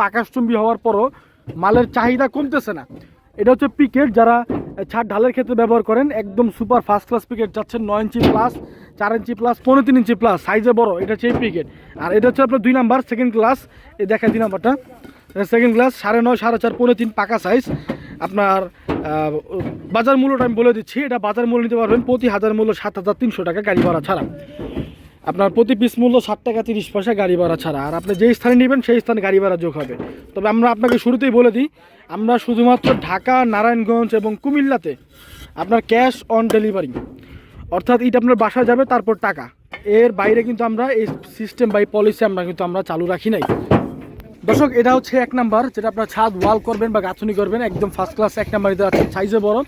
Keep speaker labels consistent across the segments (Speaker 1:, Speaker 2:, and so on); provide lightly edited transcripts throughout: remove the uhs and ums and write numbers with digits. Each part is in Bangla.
Speaker 1: আকাশচুম্বী হওয়ার পরও মালের চাহিদা কমতেছে না। এটা হচ্ছে পিকেট, যারা ছাদ ঢালের ক্ষেত্রে ব্যবহার করেন, একদম সুপার ফার্স্ট ক্লাস পিকেট চাচ্ছেন, 9 ইঞ্চি প্লাস, 4 ইঞ্চি প্লাস, 3.5 ইঞ্চি প্লাস, সাইজে বড়, এটা হচ্ছে এই পিকেট। আর এটা হচ্ছে আপনার 2 নাম্বার সেকেন্ড ক্লাস, এই দেখায় 2 নাম্বারটা সেকেন্ড ক্লাস, 9.5, 4.5, 3.5 পাকা সাইজ। আপনার বাজার মূল্যটা আমি বলে দিচ্ছি, এটা বাজার মূল্য নিতে পারবেন প্রতি হাজার মূল্য 7,300 টাকা গাড়ি ভাড়া ছাড়া। আপনার প্রতি পিস মূল্য 60 টাকা 30 পয়সা গাড়ি ভাড়া ছাড়া। আর আপনি যেই স্থানে নেবেন সেই স্থানে গাড়ি ভাড়া যোগ হবে। তবে আমরা আপনাকে শুরুতেই বলে দিই, আমরা শুধুমাত্র ঢাকা, নারায়ণগঞ্জ এবং কুমিল্লাতে আপনার ক্যাশ অন ডেলিভারি, অর্থাৎ এটা আপনার বাসায় যাবে তারপর টাকা, এর বাইরে কিন্তু আমরা এই সিস্টেম বাই পলিসি আমরা চালু রাখি নাই। দর্শক, এটা হচ্ছে 1 নাম্বার, যেটা আপনার ছাদ ওয়াল করবেন বা গাঁথনি করবেন, একদম ফার্স্ট ক্লাস 1 নাম্বার দিতে আছে, সাইজে বড়,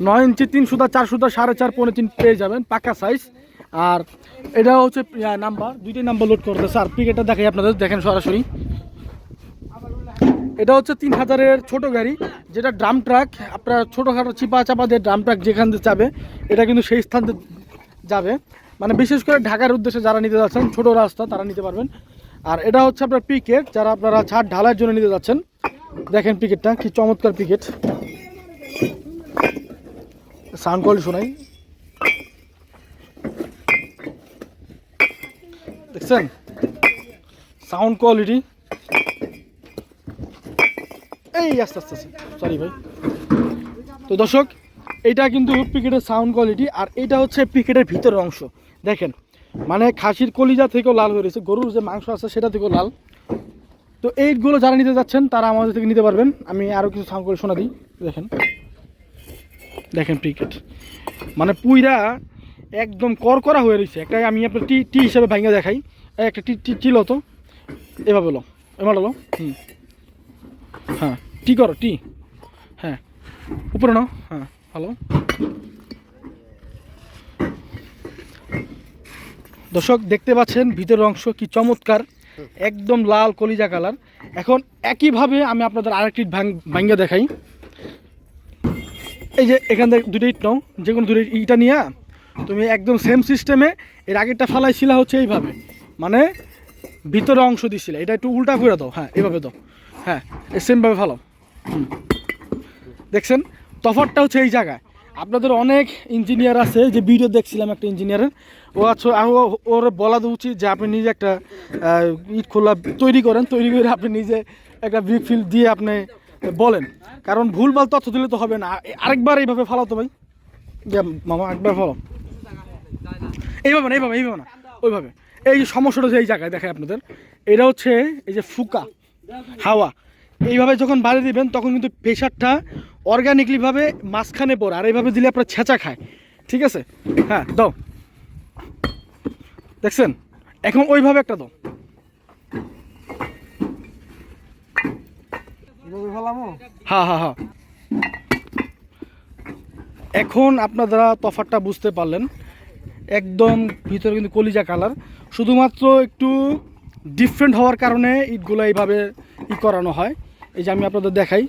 Speaker 1: 9 ইঞ্চি 3 সুতা 4 সুতা 4.5 3.5 পেয়ে যাবেন পাকা সাইজ। আর এটা হচ্ছে নাম্বার 2টি নাম্বার লোড করতেছে। আর পিকেটটা দেখাই আপনাদের, দেখেন সরাসরি। এটা হচ্ছে 3000-এর ছোট গাড়ি, যেটা ড্রাম ট্রাক, আপনার ছোটোখাটো চিপা চাপা দিয়ে ড্রাম ট্রাক যেখান দিয়ে যাবে এটা কিন্তু সেই স্থান যাবে। মানে বিশেষ করে ঢাকার উদ্দেশ্যে যারা নিতে যাচ্ছেন, ছোট রাস্তা তারা নিতে পারবেন। আর এটা হচ্ছে আপনার পিকেট, যারা আপনারা ছাদ ঢালাইয়ের জন্য নিতে যাচ্ছেন। দেখেন পিকেটটা কি চমৎকার পিকেট, সাউন্ড কোয়ালিটি শোনাই, দেখছেন সাউন্ড কোয়ালিটি, এই আস্তে আস্তে সরি ভাই। তো দর্শক, এইটা কিন্তু পিকেটের সাউন্ড কোয়ালিটি। আর এইটা হচ্ছে পিকেটের ভিতরের অংশ, দেখেন মানে খাসির কলিজা থেকেও লাল হয়ে রয়েছে, গরুর যে মাংস আছে সেটা থেকেও লাল। তো এইগুলো যারা নিতে যাচ্ছেন তারা আমাদের থেকে নিতে পারবেন। আমি আরও কিছু সাউন্ড করে শোনা দিই, দেখেন দেখেন পিকেট মানে পুইরা একদম করকরা হয়ে রয়েছে। একটা আমি আপনার টি হিসাবে ভাঙা দেখাই, একটা টি ছিল তো এভাবে লো, এভাবে লো, হ্যাঁ টি করো টি, হ্যাঁ উপরে নাও, হ্যাঁ ভালো। দর্শক দেখতে পাচ্ছেন ভিতরের অংশ কি চমৎকার, একদম লাল কলিজা কালার। এখন একইভাবে আমি আপনাদের আরেকটি ভাঙ্গা দেখাই। এই যে এখান থেকে 2টা ইট নাও, যে কোনো 2টা ইটা নিয়ে তুমি একদম সেম সিস্টেমে, এর আগেরটা ফালাইছিলা হচ্ছে এইভাবে, মানে ভিতরে অংশ দিছিলে, এটা একটু উল্টা করে দাও, হ্যাঁ এভাবে দাও, হ্যাঁ সেমভাবে ফালাও। দেখছেন তফাৎটা হচ্ছে এই জায়গায়। আপনাদের অনেক ইঞ্জিনিয়ার আছে, যে ভিডিও দেখছিলাম একটা ইঞ্জিনিয়ারের, ও আচ্ছা ওর বলা উচিত যে আপনি নিজে একটা ইট খোলা তৈরি করেন, তৈরি করে আপনি নিজে একটা ব্রিক ফিল দিয়ে আপনি বলেন, কারণ ভুলভাল তথ্য দিলে তো হবে না। আরেকবার এইভাবে ফালাও তো ভাই, মামা একবার ফালাও, এইভাবে না এইভাবে এইভাবে না ওইভাবে। এই সমস্যাটা হচ্ছে এই জায়গায় দেখায় আপনাদের, এটা হচ্ছে এই যে ফুকা হাওয়া, এইভাবে যখন বাড়ি দিবেন তখন কিন্তু প্রেশারটা অর্গানিকলিভাবে মাঝখানে পড়ে, আর এইভাবে দিলে আপনার ছেঁচা খায়, ঠিক আছে? হ্যাঁ দাও, দেখছেন এখন ওইভাবে একটা দাও, হ্যাঁ হ্যাঁ হ্যাঁ। এখন আপনারা তফাৎটা বুঝতে পারলেন, একদম ভিতরে কিন্তু কলিজা কালার, শুধুমাত্র একটু ডিফারেন্ট হওয়ার কারণে ইটগুলো এইভাবে করানো হয়। এই যে আমি আপনাদের দেখাই,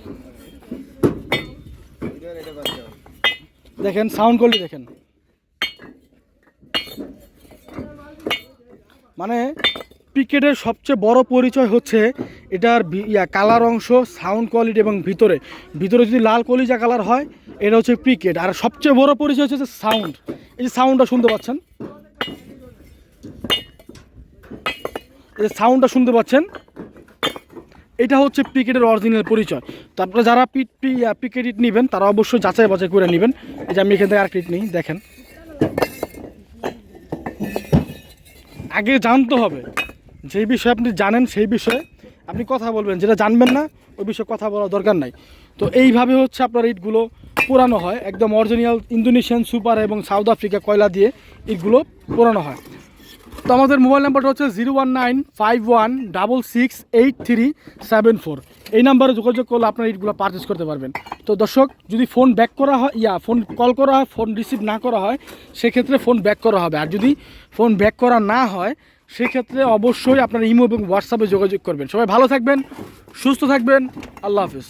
Speaker 1: দেখেন সাউন্ড কোয়ালিটি দেখেন, মানে পিকেটের সবচেয়ে বড় পরিচয় হচ্ছে এটার কালার অংশ, সাউন্ড কোয়ালিটি এবং ভিতরে যদি লাল কলিজা কালার হয় এটা হচ্ছে পিকেট। আর সবচেয়ে বড় পরিচয় হচ্ছে সাউন্ড, এই যে সাউন্ডটা শুনতে পাচ্ছেন, এই যে সাউন্ডটা শুনতে পাচ্ছেন, এটা হচ্ছে পিকেটের অরিজিনাল পরিচয়। তো আপনারা যারা পিকেট ইট নেবেন তারা অবশ্যই যাচাই বাছাই করে নেবেন। এই যে আমি এখান থেকে আর ইট নিই, দেখেন আগে জানতে হবে, যেই বিষয়ে আপনি জানেন সেই বিষয়ে আপনি কথা বলবেন, যেটা জানবেন না ওই বিষয়ে কথা বলার দরকার নাই। তো এইভাবে হচ্ছে আপনার ইটগুলো পোড়ানো হয়, একদম অরিজিনাল ইন্দোনেশিয়ান সুপার এবং সাউথ আফ্রিকা কয়লা দিয়ে ইটগুলো পোড়ানো হয়। তো আমাদের মোবাইল নাম্বারটা হচ্ছে 01951668374, এই নাম্বারে যোগাযোগ করলে আপনার ইটগুলো পারচেস করতে পারবেন। তো দর্শক, যদি ফোন ব্যাক করা হয় ফোন কল করা হয়, ফোন রিসিভ না করা হয় সেক্ষেত্রে ফোন ব্যাক করা হবে। আর যদি ফোন ব্যাক করা না হয় সেক্ষেত্রে অবশ্যই আপনার ইমো এবং হোয়াটসঅ্যাপে যোগাযোগ করবেন। সবাই ভালো থাকবেন, সুস্থ থাকবেন, আল্লাহ হাফিজ।